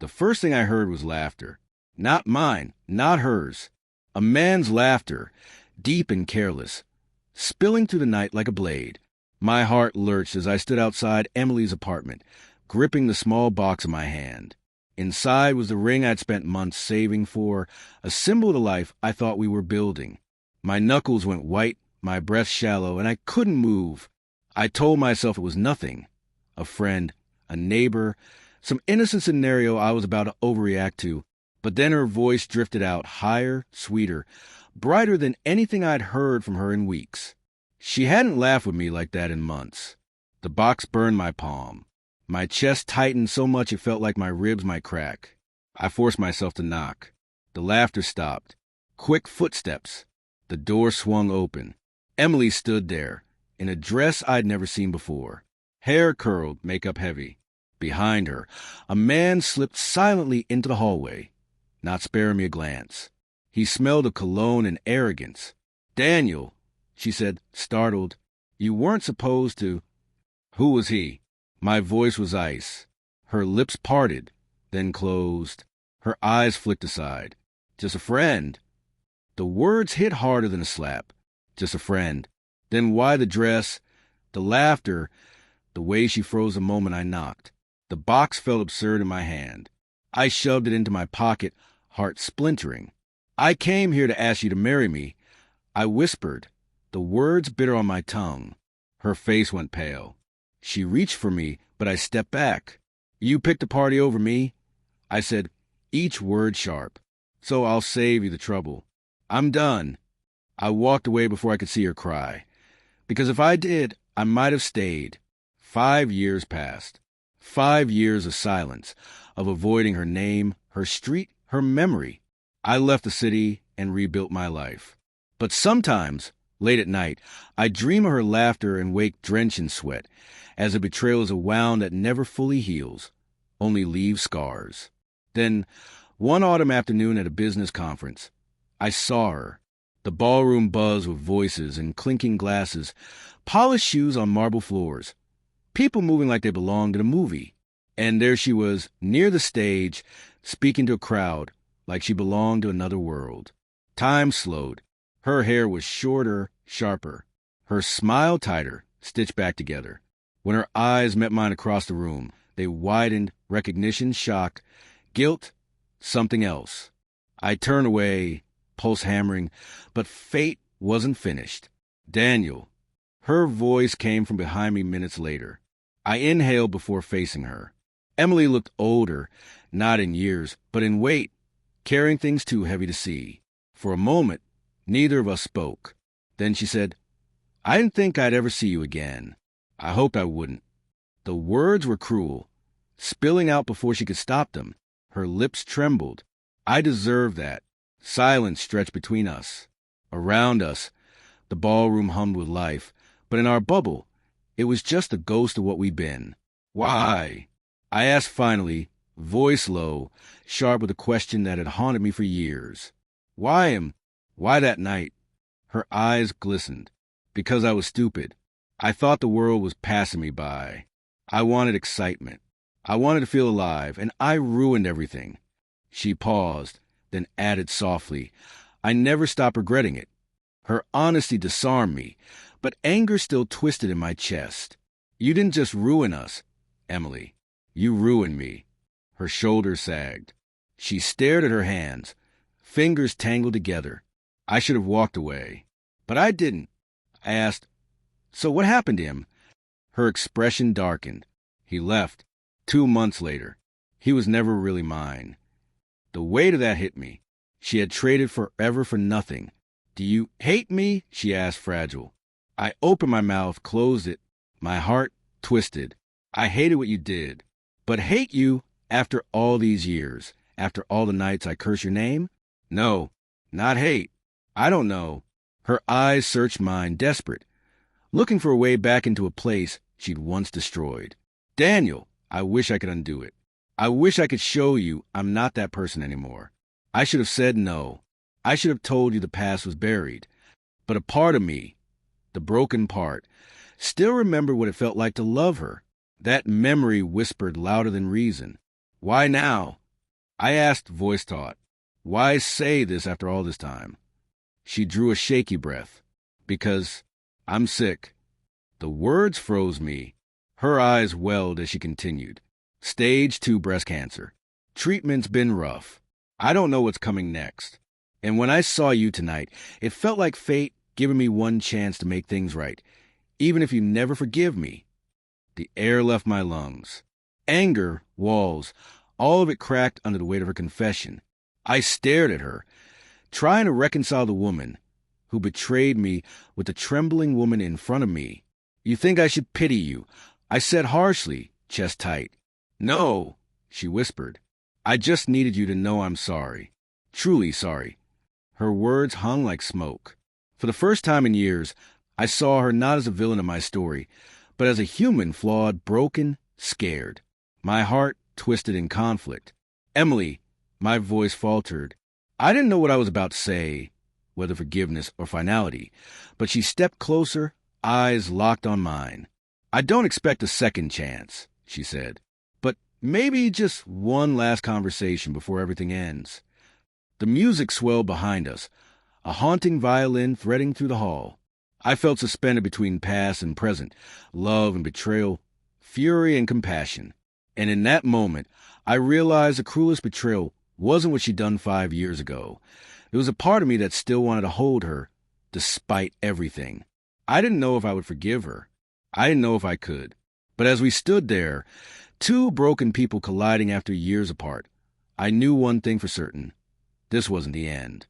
The first thing I heard was laughter. Not mine, not hers. A man's laughter, deep and careless, spilling through the night like a blade. My heart lurched as I stood outside Emily's apartment, gripping the small box in my hand. Inside was the ring I'd spent months saving for, a symbol of the life I thought we were building. My knuckles went white, my breath shallow, and I couldn't move. I told myself it was nothing. A friend, a neighbor, some innocent scenario I was about to overreact to. But then her voice drifted out, higher, sweeter, brighter than anything I'd heard from her in weeks. She hadn't laughed with me like that in months. The box burned my palm. My chest tightened so much it felt like my ribs might crack. I forced myself to knock. The laughter stopped. Quick footsteps. The door swung open. Emily stood there, in a dress I'd never seen before. Hair curled, makeup heavy. Behind her, a man slipped silently into the hallway, not sparing me a glance. He smelled of cologne and arrogance. "Daniel," she said, startled. "You weren't supposed to—" Who was he? My voice was ice. Her lips parted, then closed. Her eyes flicked aside. "Just a friend." The words hit harder than a slap. Just a friend. Then why the dress, the laughter, the way she froze the moment I knocked? The box felt absurd in my hand. I shoved it into my pocket, heart splintering. "I came here to ask you to marry me," I whispered, the words bitter on my tongue. Her face went pale. She reached for me, but I stepped back. "You picked the party over me," I said, each word sharp. "So I'll save you the trouble. I'm done." I walked away before I could see her cry. Because if I did, I might have stayed. 5 years passed. 5 years of silence, of avoiding her name, her street, her memory. I left the city and rebuilt my life. But sometimes, late at night, I dream of her laughter and wake drenched in sweat, as a betrayal is a wound that never fully heals, only leaves scars. Then, one autumn afternoon at a business conference, I saw her. The ballroom buzzed with voices and clinking glasses, polished shoes on marble floors, people moving like they belonged in a movie. And there she was, near the stage, speaking to a crowd, like she belonged to another world. Time slowed. Her hair was shorter, sharper. Her smile tighter, stitched back together. When her eyes met mine across the room, they widened, recognition, shock, guilt, something else. I turned away, pulse hammering, but fate wasn't finished. "Daniel." Her voice came from behind me minutes later. I inhaled before facing her. Emily looked older, not in years, but in weight, carrying things too heavy to see. For a moment, neither of us spoke. Then she said, "I didn't think I'd ever see you again. I hoped I wouldn't." The words were cruel, spilling out before she could stop them. Her lips trembled. I deserved that. Silence stretched between us. Around us, the ballroom hummed with life, but in our bubble, it was just the ghost of what we'd been. "Why?" I asked finally, voice low, sharp with a question that had haunted me for years. Why that night?" Her eyes glistened. "Because I was stupid. I thought the world was passing me by. I wanted excitement. I wanted to feel alive, and I ruined everything." She paused, then added softly, "I never stopped regretting it." Her honesty disarmed me, but anger still twisted in my chest. "You didn't just ruin us, Emily. You ruined me." Her shoulders sagged. She stared at her hands, fingers tangled together. I should have walked away. But I didn't. I asked, "So what happened to him?" Her expression darkened. "He left. 2 months later. He was never really mine." The weight of that hit me. She had traded forever for nothing. "Do you hate me?" she asked, fragile. I opened my mouth, closed it. My heart twisted. "I hated what you did. But hate you after all these years, after all the nights I curse your name? No, not hate. I don't know." Her eyes searched mine, desperate, looking for a way back into a place she'd once destroyed. "Daniel, I wish I could undo it. I wish I could show you I'm not that person anymore. I should have said no. I should have told you the past was buried. But a part of me, the broken part, still remembered what it felt like to love her. That memory whispered louder than reason. "Why now?" I asked, voice taut, why say this after all this time? She drew a shaky breath. Because I'm sick. The words froze me. Her eyes welled as she continued. Stage 2 breast cancer. Treatment's been rough. I don't know what's coming next. And when I saw you tonight, it felt like fate giving me one chance to make things right, even if you never forgive me. The air left my lungs. Anger, walls, all of it cracked under the weight of her confession. I stared at her, trying to reconcile the woman who betrayed me with the trembling woman in front of me. You think I should pity you? I said harshly, chest tight. No, she whispered. I just needed you to know I'm sorry. Truly sorry. Her words hung like smoke. For the first time in years, I saw her not as a villain of my story, but as a human flawed, broken, scared. My heart twisted in conflict. Emily, my voice faltered. I didn't know what I was about to say, whether forgiveness or finality, but she stepped closer, eyes locked on mine. I don't expect a second chance, she said, but maybe just one last conversation before everything ends. The music swelled behind us, a haunting violin threading through the hall. I felt suspended between past and present, love and betrayal, fury and compassion. And in that moment, I realized the cruelest betrayal wasn't what she'd done 5 years ago. There was a part of me that still wanted to hold her, despite everything. I didn't know if I would forgive her. I didn't know if I could. But as we stood there, two broken people colliding after years apart, I knew one thing for certain. This wasn't the end.